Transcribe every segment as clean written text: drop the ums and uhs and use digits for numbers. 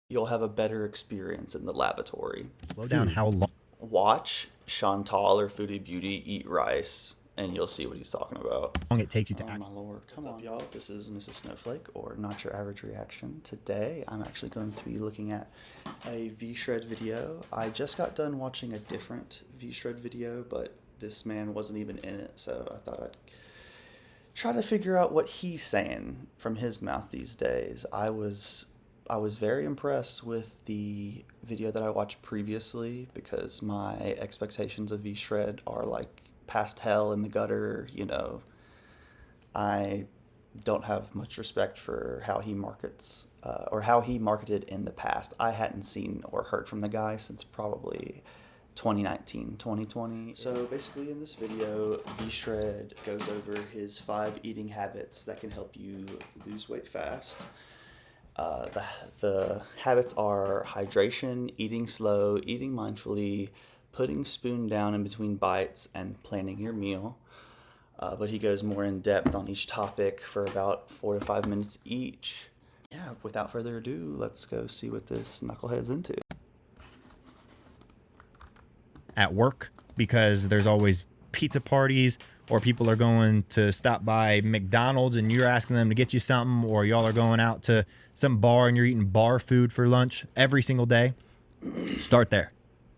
you'll have a better experience in the laboratory. Slow down how long. Watch Chantal or Foodie Beauty eat rice, and you'll see what he's talking about. It takes you to Oh act. my lord. Come on, y'all. This is Mrs. Snowflake, or Not Your Average Reaction. Today, I'm actually going to be looking at a V-Shred video. I just got done watching a different V-Shred video, but this man wasn't even in it, so I thought I'd try to figure out what he's saying from his mouth these days. I was very impressed with the video that I watched previously because my expectations of V-Shred are like pastel in the gutter, you know. I don't have much respect for how he markets or how he marketed in the past. I hadn't seen or heard from the guy since probably 2019, 2020. So basically in this video, V-Shred goes over his 5 eating habits that can help you lose weight fast. The habits are hydration, eating slow, eating mindfully, putting spoon down in between bites, and planning your meal. But he goes more in depth on each topic for about 4 to 5 minutes each. Yeah, without further ado, let's go see what this knucklehead's into. At work, because there's always pizza parties, or people are going to stop by McDonald's and you're asking them to get you something, or y'all are going out to some bar and you're eating bar food for lunch every single day. Start there.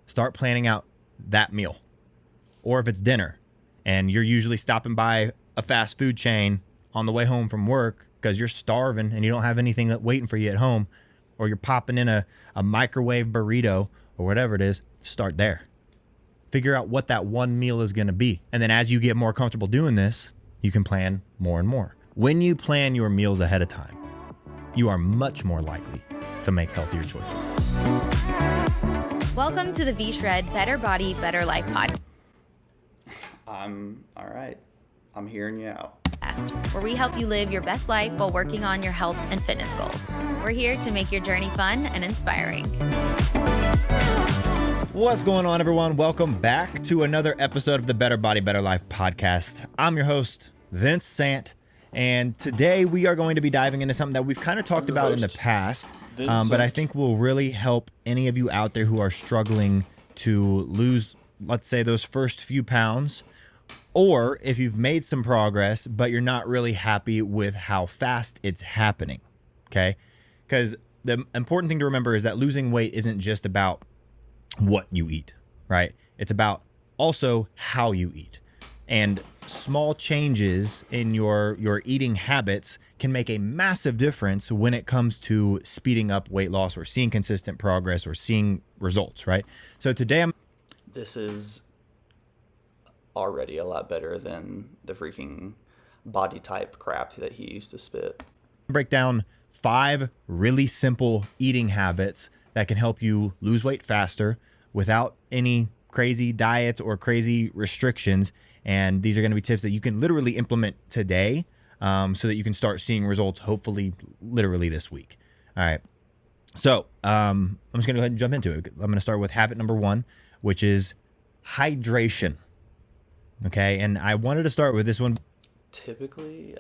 Start planning out that meal. Or if it's dinner and you're usually stopping by a fast food chain on the way home from work because you're starving and you don't have anything waiting for you at home, or you're popping in a microwave burrito or whatever it is, start there. Figure out what that one meal is going to be. And then as you get more comfortable doing this, you can plan more and more. When you plan your meals ahead of time, you are much more likely to make healthier choices. Welcome to the V-Shred Better Body, Better Life podcast, All right. I'm hearing you out. where we help you live your best life while working on your health and fitness goals. We're here to make your journey fun and inspiring. What's going on, everyone? Welcome back to another episode of the Better Body, Better Life podcast. I'm your host, Vince Sant, and today we are going to be diving into something that we've kind of talked about in the past, but I think will really help any of you out there who are struggling to lose, let's say, those first few pounds, or if you've made some progress, but you're not really happy with how fast it's happening, okay? Because the important thing to remember is that losing weight isn't just about what you eat, right? It's about also how you eat. And small changes in your eating habits can make a massive difference when it comes to speeding up weight loss or seeing consistent progress or seeing results, right? So today This is already a lot better than the freaking body type crap that he used to spit. break down 5 really simple eating habits that can help you lose weight faster without any crazy diets or crazy restrictions. And these are going to be tips that you can literally implement today, so that you can start seeing results, hopefully literally this week. All right. So I'm just going to go ahead and jump into it. I'm going to start with habit number 1, which is hydration. Okay. And I wanted to start with this one. Typically,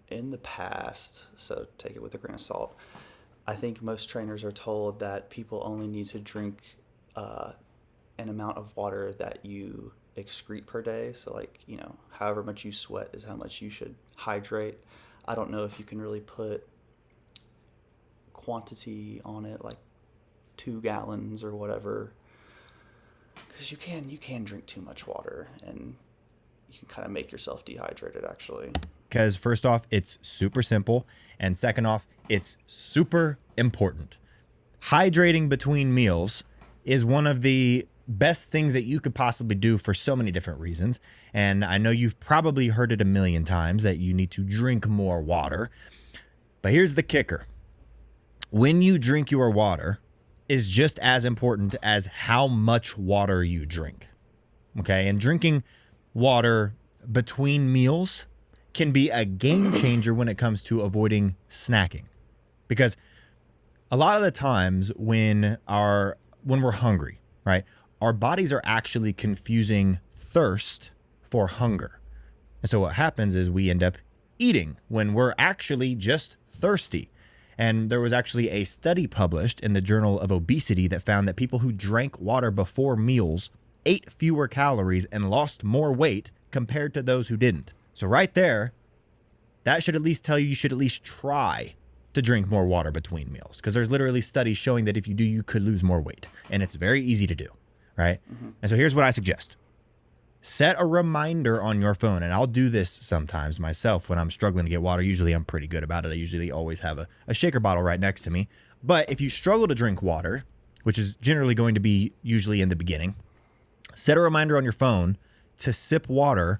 in the past, so take it with a grain of salt, I think most trainers are told that people only need to drink an amount of water that you excrete per day. So like, you know, however much you sweat is how much you should hydrate. I don't know if you can really put quantity on it, like 2 gallons or whatever, because you can drink too much water and you can kind of make yourself dehydrated, actually. Because first off, it's super simple. And second off, it's super important. Hydrating between meals is one of the best things that you could possibly do for so many different reasons. And I know you've probably heard it a million times that you need to drink more water. But here's the kicker. When you drink your water is just as important as how much water you drink. Okay? And drinking water between meals can be a game changer when it comes to avoiding snacking. Because a lot of the times when we're hungry, right, our bodies are actually confusing thirst for hunger. And so what happens is we end up eating when we're actually just thirsty. And there was actually a study published in the Journal of Obesity that found that people who drank water before meals ate fewer calories and lost more weight compared to those who didn't. So right there, that should at least tell you should at least try to drink more water between meals, because there's literally studies showing that if you do, you could lose more weight, and it's very easy to do, right? And so here's what I suggest. Set a reminder on your phone, and I'll do this sometimes myself when I'm struggling to get water. Usually I'm pretty good about it. I usually always have a shaker bottle right next to me. But if you struggle to drink water, which is generally going to be usually in the beginning, set a reminder on your phone to sip water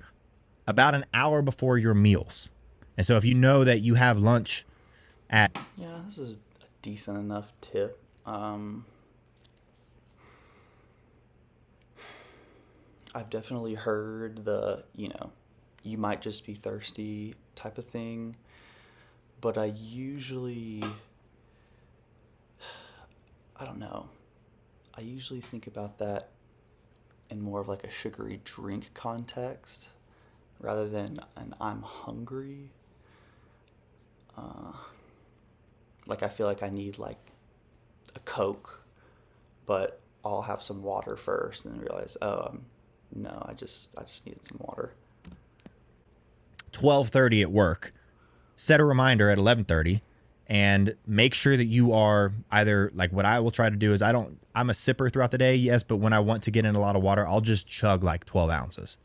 about an hour before your meals. And so if you know that you have lunch at... Yeah, this is a decent enough tip. I've definitely heard the, you might just be thirsty type of thing, but I usually think about that in more of like a sugary drink context rather than an I'm hungry. Like I feel like I need like a Coke, but I'll have some water first and then realize, no, I just needed some water. 12:30 at work. Set a reminder at 11:30 and make sure that you are either, like what I will try to do is I'm a sipper throughout the day, yes, but when I want to get in a lot of water, I'll just chug like 12 ounces.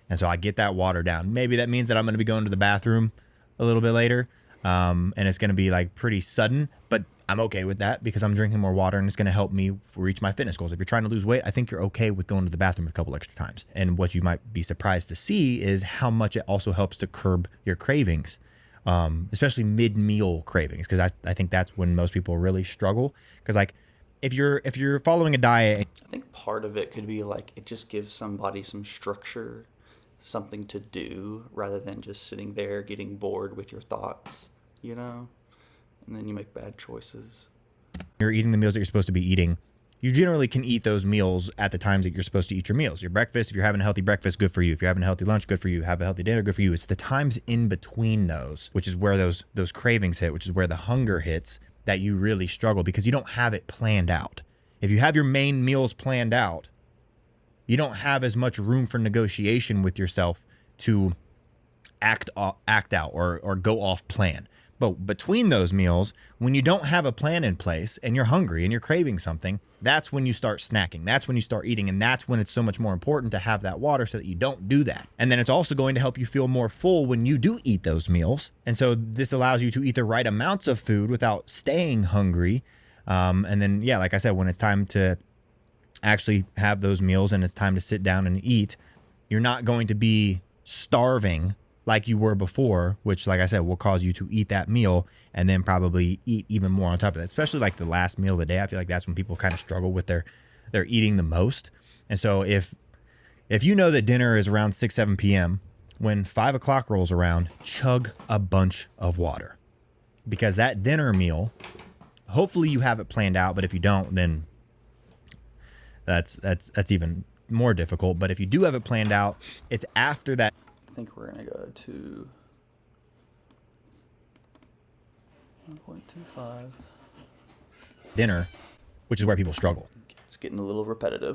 And so I get that water down. Maybe that means that I'm going to be going to the bathroom a little bit later. And it's going to be like pretty sudden, but I'm okay with that because I'm drinking more water and it's going to help me reach my fitness goals. If you're trying to lose weight, I think you're okay with going to the bathroom a couple extra times. And what you might be surprised to see is how much it also helps to curb your cravings, especially mid-meal cravings, because I think that's when most people really struggle. Because like if you're following a diet, I think part of it could be like it just gives somebody some structure, something to do rather than just sitting there getting bored with your thoughts, and then you make bad choices. You're eating the meals that you're supposed to be eating. You generally can eat those meals at the times that you're supposed to eat your meals. Your breakfast, if you're having a healthy breakfast, good for you. If you're having a healthy lunch, good for you. Have a healthy dinner, good for you. It's the times in between those, which is where those cravings hit, which is where the hunger hits, that you really struggle because you don't have it planned out. If you have your main meals planned out, you don't have as much room for negotiation with yourself to act out or go off plan. But between those meals, when you don't have a plan in place and you're hungry and you're craving something, that's when you start snacking. That's when you start eating. And that's when it's so much more important to have that water so that you don't do that. And then it's also going to help you feel more full when you do eat those meals. And so this allows you to eat the right amounts of food without staying hungry. And then, yeah, like I said, when it's time to actually have those meals and it's time to sit down and eat, you're not going to be starving like you were before, which, like I said, will cause you to eat that meal and then probably eat even more on top of that, especially like the last meal of the day. I feel like that's when people kind of struggle with their eating the most. And so if you know that dinner is around 6, 7 p.m., when 5 o'clock rolls around, chug a bunch of water, because that dinner meal, hopefully you have it planned out, but if you don't, then that's even more difficult. But if you do have it planned out, it's after that. I think we're going to go to 1.25. Dinner, which is where people struggle. It's getting a little repetitive.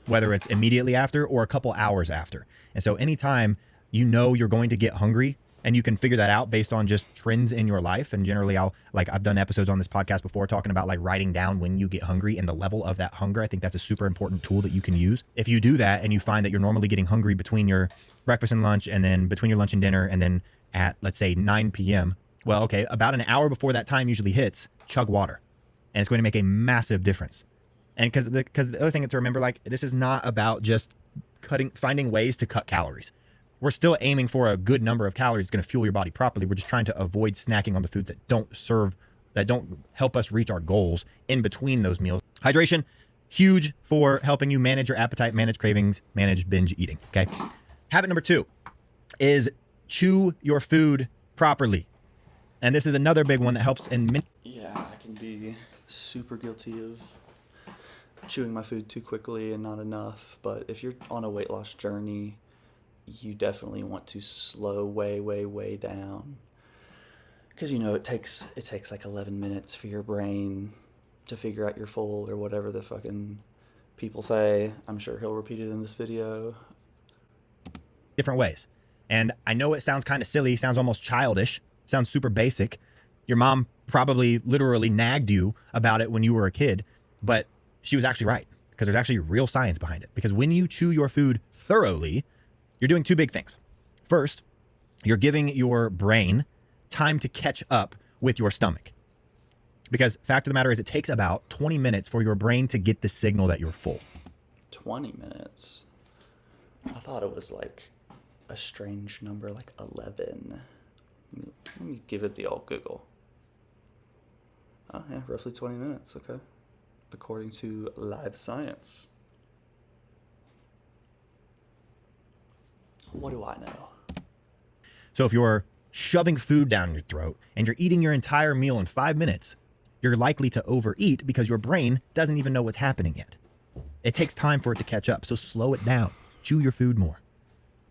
Whether it's immediately after or a couple hours after. And so anytime you know you're going to get hungry, and you can figure that out based on just trends in your life. And generally I've done episodes on this podcast before talking about like writing down when you get hungry and the level of that hunger. I think that's a super important tool that you can use. If you do that and you find that you're normally getting hungry between your breakfast and lunch, and then between your lunch and dinner, and then at, let's say 9 p.m., well, okay, about an hour before that time usually hits, chug water. And it's going to make a massive difference. And because the other thing to remember, like, this is not about just finding ways to cut calories. We're still aiming for a good number of calories that's going to fuel your body properly. We're just trying to avoid snacking on the foods that don't help us reach our goals in between those meals. Hydration, huge for helping you manage your appetite, manage cravings, manage binge eating. Okay. Habit number 2 is chew your food properly. And this is another big one that helps in Yeah, I can be super guilty of chewing my food too quickly and not enough. But if you're on a weight loss journey, you definitely want to slow way down. because you know it takes like 11 minutes for your brain to figure out you're full or whatever the fucking people say. I'm sure he'll repeat it in this video. Different ways. And I know it sounds kind of silly, sounds almost childish, sounds super basic. Your mom probably literally nagged you about it when you were a kid, but she was actually right, because there's actually real science behind it. Because when you chew your food thoroughly, you're doing two big things. First, you're giving your brain time to catch up with your stomach. Because fact of the matter is, it takes about 20 minutes for your brain to get the signal that you're full. 20 minutes? I thought it was like a strange number, like 11. Let me give it the old Google. Oh yeah, roughly 20 minutes, okay. According to Live Science. What do I know? So if you're shoving food down your throat and you're eating your entire meal in 5 minutes, you're likely to overeat because your brain doesn't even know what's happening yet. It takes time for it to catch up, so slow it down. Chew your food more.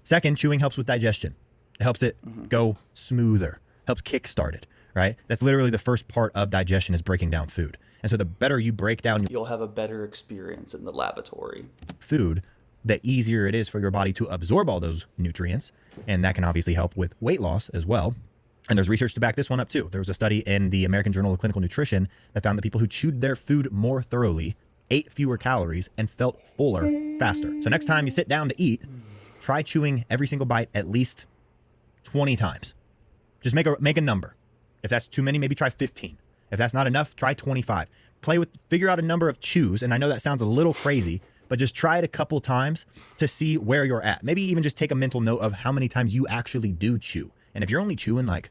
Second, chewing helps with digestion. It helps it go smoother, helps kickstart it, right? That's literally the first part of digestion, is breaking down food. And so the better you break down You'll have a better experience in the laboratory. food, the easier it is for your body to absorb all those nutrients. And that can obviously help with weight loss as well. And there's research to back this one up too. There was a study in the American Journal of Clinical Nutrition that found that people who chewed their food more thoroughly ate fewer calories and felt fuller faster. So next time you sit down to eat, try chewing every single bite at least 20 times. Just make a number. If that's too many, maybe try 15. If that's not enough, try 25. Figure out a number of chews. And I know that sounds a little crazy, but just try it a couple times to see where you're at. Maybe even just take a mental note of how many times you actually do chew. And if you're only chewing like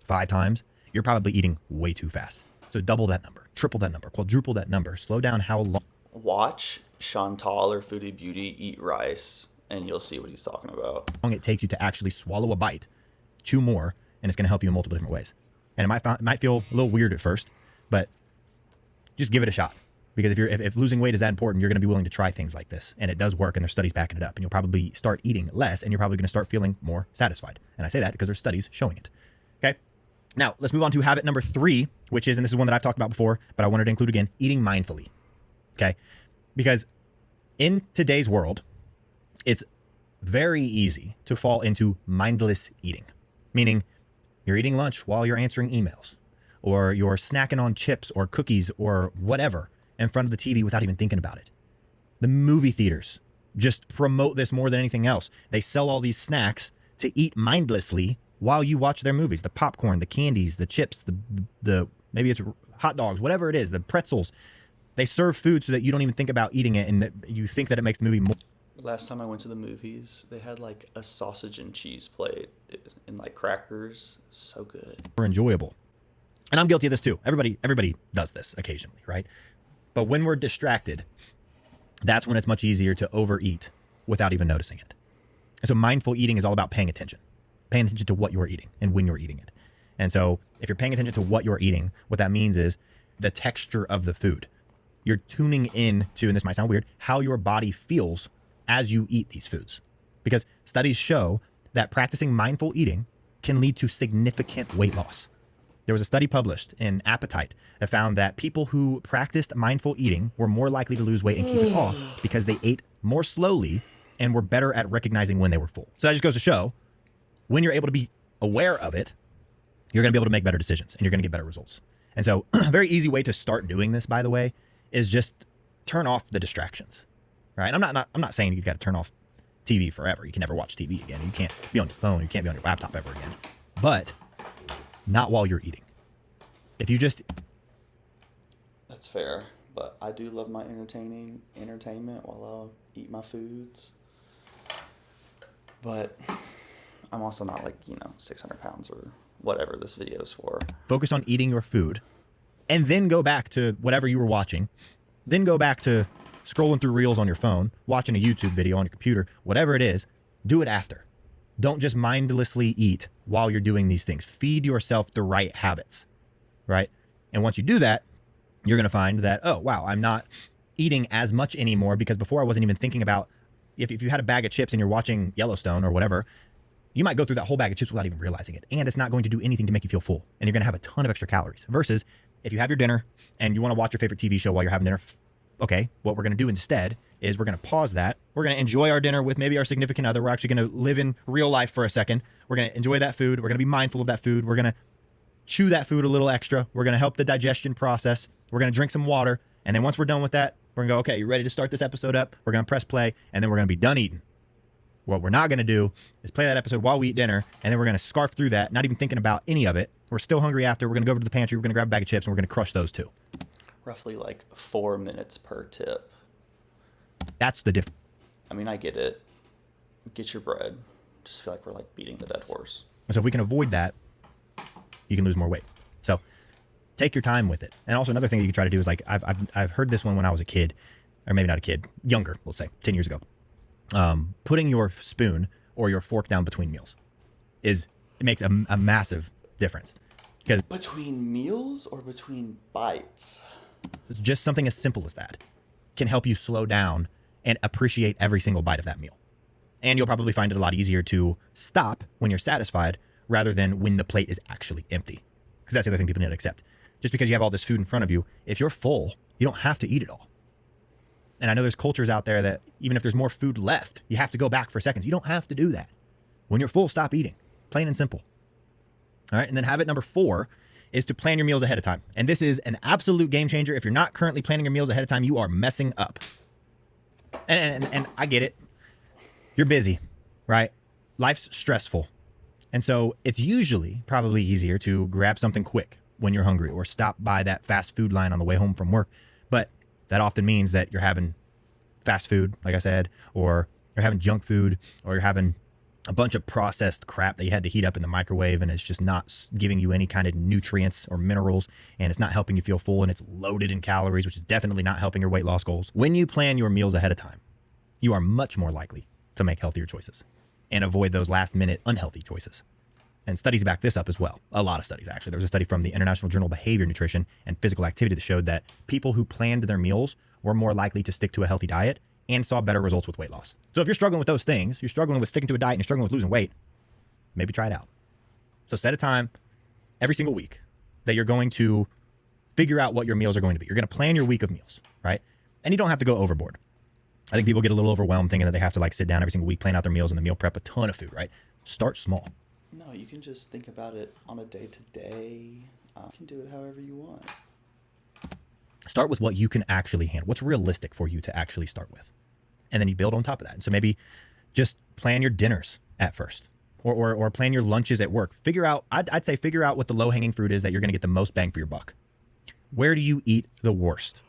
5 times, you're probably eating way too fast. So double that number, triple that number, quadruple that number. Slow down how long. Watch Chantal or Foodie Beauty eat rice, and you'll see what he's talking about. It takes you to actually swallow a bite, chew more, and it's going to help you in multiple different ways. And it might feel a little weird at first, but just give it a shot. Because if losing weight is that important, you're going to be willing to try things like this. And it does work, and there's studies backing it up. And you'll probably start eating less, and you're probably going to start feeling more satisfied. And I say that because there's studies showing it. Okay. Now, let's move on to habit number 3, which is, and this is one that I've talked about before, but I wanted to include again, eating mindfully. Okay. Because in today's world, it's very easy to fall into mindless eating, meaning you're eating lunch while you're answering emails, or you're snacking on chips or cookies or whatever in front of the TV without even thinking about it. The movie theaters just promote this more than anything else. They sell all these snacks to eat mindlessly while you watch their movies. The popcorn, the candies, the chips, the maybe it's hot dogs, whatever it is, the pretzels. They serve food so that you don't even think about eating it, and that you think that it makes the movie more. Last time I went to the movies, they had like a sausage and cheese plate and like crackers. So good. Enjoyable. And I'm guilty of this too. Everybody does this occasionally, right? But when we're distracted, that's when it's much easier to overeat without even noticing it. And so mindful eating is all about paying attention to what you're eating and when you're eating it. And so if you're paying attention to what you're eating, what that means is the texture of the food. You're tuning in to, and this might sound weird, how your body feels as you eat these foods. Because studies show that practicing mindful eating can lead to significant weight loss. There was a study published in Appetite that found that people who practiced mindful eating were more likely to lose weight and keep it off because they ate more slowly and were better at recognizing when they were full. So that just goes to show, when you're able to be aware of it, you're going to be able to make better decisions and you're going to get better results. And so a very easy way to start doing this, by the way, is just turn off the distractions, right? I'm not saying you've got to turn off TV forever. You can never watch TV again. You can't be on your phone. You can't be on your laptop ever again. But not while you're eating. If you just... That's fair, but I do love my entertainment while I eat my foods. But I'm also not like, 600 pounds or whatever this video is for. Focus on eating your food and then go back to whatever you were watching. Then go back to scrolling through reels on your phone, watching a YouTube video on your computer, whatever it is, do it after. Don't just mindlessly eat while you're doing these things. Feed yourself the right habits, right? And once you do that, you're going to find that, oh, wow, I'm not eating as much anymore, because before I wasn't even thinking about, if you had a bag of chips and you're watching Yellowstone or whatever, you might go through that whole bag of chips without even realizing it. And it's not going to do anything to make you feel full. And you're going to have a ton of extra calories. Versus if you have your dinner and you want to watch your favorite TV show while you're having dinner, okay, what we're going to do instead is we're going to pause that. We're going to enjoy our dinner with maybe our significant other. We're actually going to live in real life for a second. We're going to enjoy that food. We're going to be mindful of that food. We're going to chew that food a little extra. We're going to help the digestion process. We're going to drink some water. And then once we're done with that, we're going to go, okay, you ready to start this episode up? We're going to press play, and then we're going to be done eating. What we're not going to do is play that episode while we eat dinner, and then we're going to scarf through that, not even thinking about any of it. We're still hungry after. We're going to go over to the pantry. We're going to grab a bag of chips, and we're going to crush those too. Roughly like 4 minutes per tip. That's the difference. I mean, I get it. Get your bread. Just feel like we're like beating the dead horse. So if we can avoid that, you can lose more weight. So take your time with it. And also another thing that you can try to do is like, I've heard this one when I was a kid, or maybe not a kid, younger, we'll say 10 years ago. Putting your spoon or your fork down between meals it makes a massive difference. Because Between meals or between bites? it's just something as simple as that can help you slow down and appreciate every single bite of that meal. And you'll probably find it a lot easier to stop when you're satisfied rather than when the plate is actually empty. Because that's the other thing people need to accept. Just because you have all this food in front of you, if you're full, you don't have to eat it all. And I know there's cultures out there that even if there's more food left, you have to go back for seconds. You don't have to do that. When you're full, stop eating. Plain and simple. All right. And then habit number 4 is to plan your meals ahead of time. And this is an absolute game changer. If you're not currently planning your meals ahead of time, you are messing up. And I get it. You're busy, right? Life's stressful. And so it's usually probably easier to grab something quick when you're hungry or stop by that fast food line on the way home from work. But that often means that you're having fast food, like I said, or you're having junk food, or you're having a bunch of processed crap that you had to heat up in the microwave, and it's just not giving you any kind of nutrients or minerals, and it's not helping you feel full, and it's loaded in calories, which is definitely not helping your weight loss goals. When you plan your meals ahead of time, you are much more likely to make healthier choices and avoid those last minute unhealthy choices. And studies back this up as well. A lot of studies, actually. There was a study from the International Journal of Behavior, Nutrition, and Physical Activity that showed that people who planned their meals were more likely to stick to a healthy diet and saw better results with weight loss. So if you're struggling with those things, you're struggling with sticking to a diet and you're struggling with losing weight, maybe try it out. So set a time every single week that you're going to figure out what your meals are going to be. You're going to plan your week of meals, right? And you don't have to go overboard. I think people get a little overwhelmed thinking that they have to like sit down every single week, plan out their meals, and then meal prep a ton of food, right? Start small. No, you can just think about it on a day-to-day. You can do it however you want. Start with what you can actually handle. What's realistic for you to actually start with? And then you build on top of that. And so maybe just plan your dinners at first, or plan your lunches at work. Figure out, I'd say figure out what the low-hanging fruit is that you're going to get the most bang for your buck. Where do you eat the worst?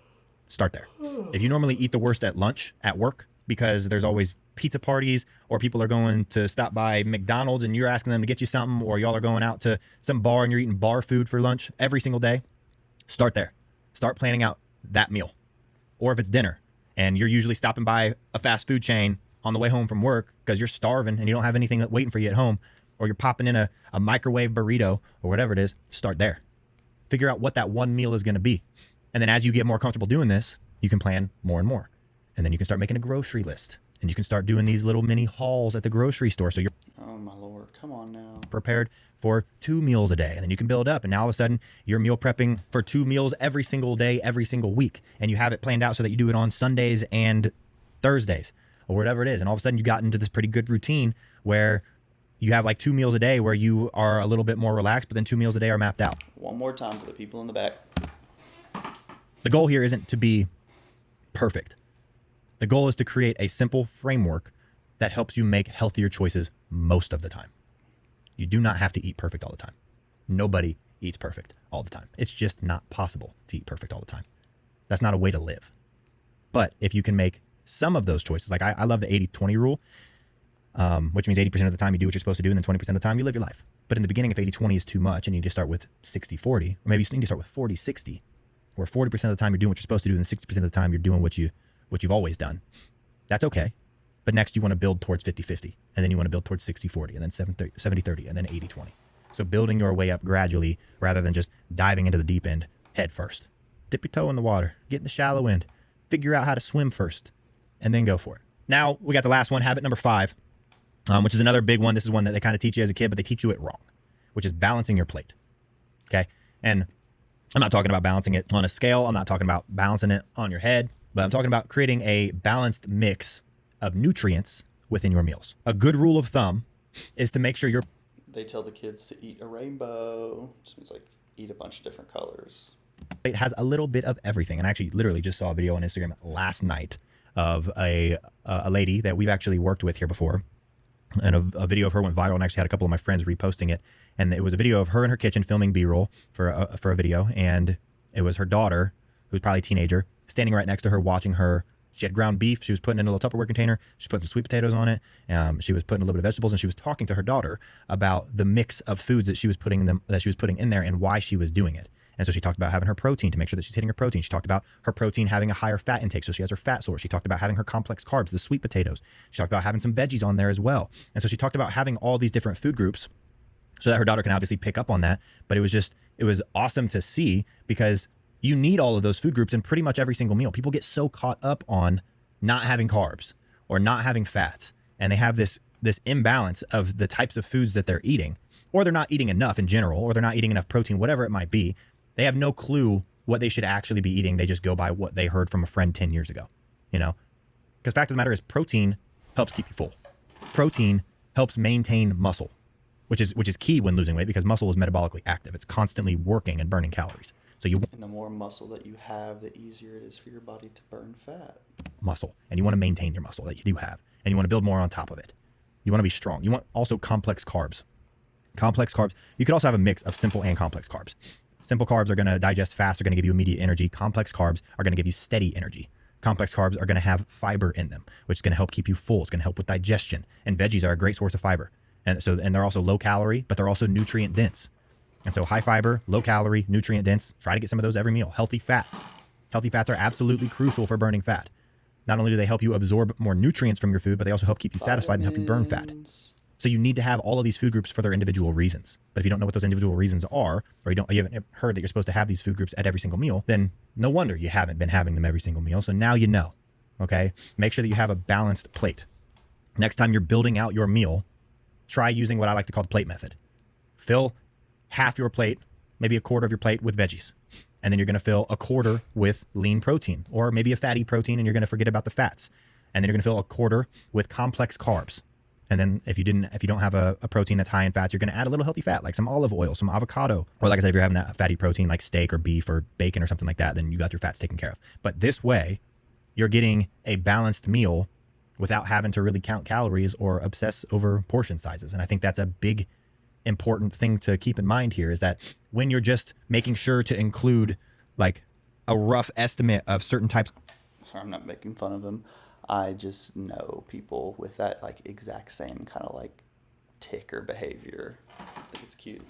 Start there. If you normally eat the worst at lunch at work because there's always pizza parties, or people are going to stop by McDonald's and you're asking them to get you something, or y'all are going out to some bar and you're eating bar food for lunch every single day, start there. Start planning out that meal. Or if it's dinner and you're usually stopping by a fast food chain on the way home from work because you're starving and you don't have anything waiting for you at home, or you're popping in a microwave burrito or whatever it is, start there. Figure out what that one meal is going to be. And then as you get more comfortable doing this, you can plan more and more. And then you can start making a grocery list. And you can start doing these little mini hauls at the grocery store. So you're Oh, my Lord. Come on now. prepared for 2 meals a day. And then you can build up. And now all of a sudden, you're meal prepping for 2 meals every single day, every single week. And you have it planned out so that you do it on Sundays and Thursdays or whatever it is. And all of a sudden, you got into this pretty good routine where you have like 2 meals a day where you are a little bit more relaxed, but then 2 meals a day are mapped out. One more time for the people in the back. The goal here isn't to be perfect. The goal is to create a simple framework that helps you make healthier choices most of the time. You do not have to eat perfect all the time. Nobody eats perfect all the time. It's just not possible to eat perfect all the time. That's not a way to live. But if you can make some of those choices, like I love the 80-20 rule, which means 80% of the time you do what you're supposed to do, and then 20% of the time you live your life. But in the beginning, if 80-20 is too much and you need to start with 60-40, or maybe you need to start with 40-60, where 40% of the time you're doing what you're supposed to do, and 60% of the time you're doing what you've always done. That's okay. But next you want to build towards 50-50, and then you want to build towards 60-40, and then 70-30, and then 80-20. So building your way up gradually rather than just diving into the deep end head first. Dip your toe in the water, get in the shallow end, figure out how to swim first, and then go for it. Now we got the last one, habit number 5. which is another big one. This is one that they kind of teach you as a kid, but they teach you it wrong, which is balancing your plate. Okay. And I'm not talking about balancing it on a scale. I'm not talking about balancing it on your head, but I'm talking about creating a balanced mix of nutrients within your meals. A good rule of thumb is to make sure They tell the kids to eat a rainbow. Just means like eat a bunch of different colors. it has a little bit of everything. And I actually literally just saw a video on Instagram last night of a lady that we've actually worked with here before. And a video of her went viral, and actually had a couple of my friends reposting it. And it was a video of her in her kitchen filming B-roll for a video. And it was her daughter, who's probably a teenager, standing right next to her watching her. She had ground beef. She was putting it in a little Tupperware container. She put some sweet potatoes on it. She was putting a little bit of vegetables, and she was talking to her daughter about the mix of foods that she was putting in there and why she was doing it. And so she talked about having her protein to make sure that she's hitting her protein. She talked about her protein having a higher fat intake, so she has her fat source. She talked about having her complex carbs, the sweet potatoes. She talked about having some veggies on there as well. And so she talked about having all these different food groups so that her daughter can obviously pick up on that. But it was awesome to see, because you need all of those food groups in pretty much every single meal. People get so caught up on not having carbs or not having fats, and they have this imbalance of the types of foods that they're eating, or they're not eating enough in general, or they're not eating enough protein, whatever it might be. They have no clue what they should actually be eating. They just go by what they heard from a friend 10 years ago, because fact of the matter is, protein helps keep you full. Protein helps maintain muscle, which is key when losing weight, because muscle is metabolically active. It's constantly working and burning calories. So And the more muscle that you have, the easier it is for your body to burn fat. muscle, and you want to maintain your muscle that you do have, and you want to build more on top of it. You want to be strong. You want also complex carbs. Complex carbs. You could also have a mix of simple and complex carbs. Simple carbs are going to digest fast, are going to give you immediate energy. Complex carbs are going to give you steady energy. Complex carbs are going to have fiber in them, which is going to help keep you full. It's going to help with digestion. And veggies are a great source of fiber. And they're also low calorie, but they're also nutrient dense. And so high fiber, low calorie, nutrient dense, try to get some of those every meal. Healthy fats. Healthy fats are absolutely crucial for burning fat. Not only do they help you absorb more nutrients from your food, but they also help keep you satisfied and help you burn fat. So you need to have all of these food groups for their individual reasons. But if you don't know what those individual reasons are, or you haven't heard that you're supposed to have these food groups at every single meal, then no wonder you haven't been having them every single meal. So now you know, okay? Make sure that you have a balanced plate. Next time you're building out your meal, try using what I like to call the plate method. Fill half your plate, maybe a quarter of your plate, with veggies. And then you're going to fill a quarter with lean protein, or maybe a fatty protein, and you're going to forget about the fats. And then you're going to fill a quarter with complex carbs. And then if you don't have a protein that's high in fats, you're going to add a little healthy fat, like some olive oil, some avocado. Or like I said, if you're having that fatty protein like steak or beef or bacon or something like that, then you got your fats taken care of. But this way, you're getting a balanced meal without having to really count calories or obsess over portion sizes. And I think that's a big, important thing to keep in mind here, is that when you're just making sure to include like a rough estimate of certain types. Sorry, I'm not making fun of him. I just know people with that like exact same kind of like tick or behavior. I think it's cute.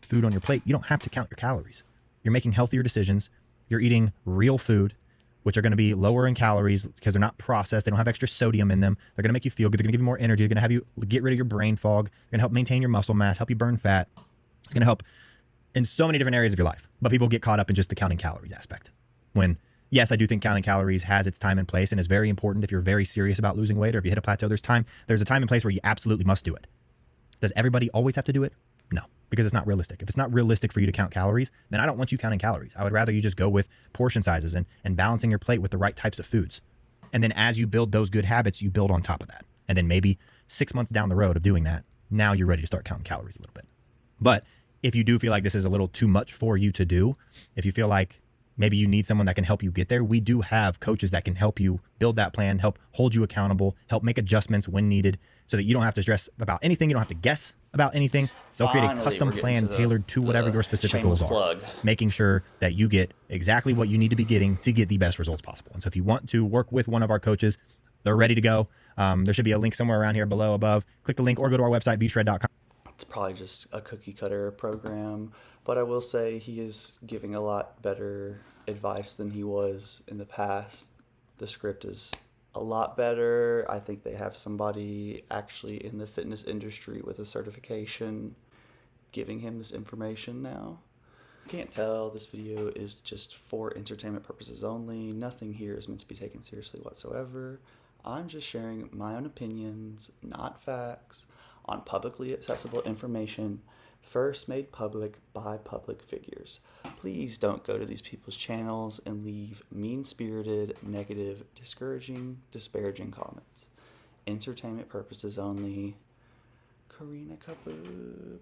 Food on your plate, you don't have to count your calories. You're making healthier decisions. You're eating real food, which are going to be lower in calories because they're not processed. They don't have extra sodium in them. They're going to make you feel good. They're going to give you more energy. They're going to have you get rid of your brain fog. They're going to help maintain your muscle mass, help you burn fat. It's going to help in so many different areas of your life. But people get caught up in just the counting calories aspect. When, yes, I do think counting calories has its time and place and is very important if you're very serious about losing weight, or if you hit a plateau, there's a time and place where you absolutely must do it. Does everybody always have to do it? No, because it's not realistic. If it's not realistic for you to count calories, then I don't want you counting calories. I would rather you just go with portion sizes and balancing your plate with the right types of foods. And then as you build those good habits, you build on top of that. And then maybe 6 months down the road of doing that, now you're ready to start counting calories a little bit. But if you do feel like this is a little too much for you to do, if you feel like maybe you need someone that can help you get there, we do have coaches that can help you build that plan, help hold you accountable, help make adjustments when needed, so that you don't have to stress about anything. You don't have to guess about anything. They'll create a custom plan tailored to whatever your specific goals are, making sure that you get exactly what you need to be getting to get the best results possible. And so if you want to work with one of our coaches, they're ready to go. There should be a link somewhere around here below above. Click the link or go to our website, vshred.com. It's probably just a cookie cutter program, but I will say he is giving a lot better advice than he was in the past. The script is a lot better. I think they have somebody actually in the fitness industry with a certification giving him this information now. Can't tell, this video is just for entertainment purposes only. Nothing here is meant to be taken seriously whatsoever. I'm just sharing my own opinions, not facts, on publicly accessible information first made public by public figures. Please don't go to these people's channels and leave mean-spirited, negative, discouraging, disparaging comments. Entertainment purposes only. Karina Kaboom.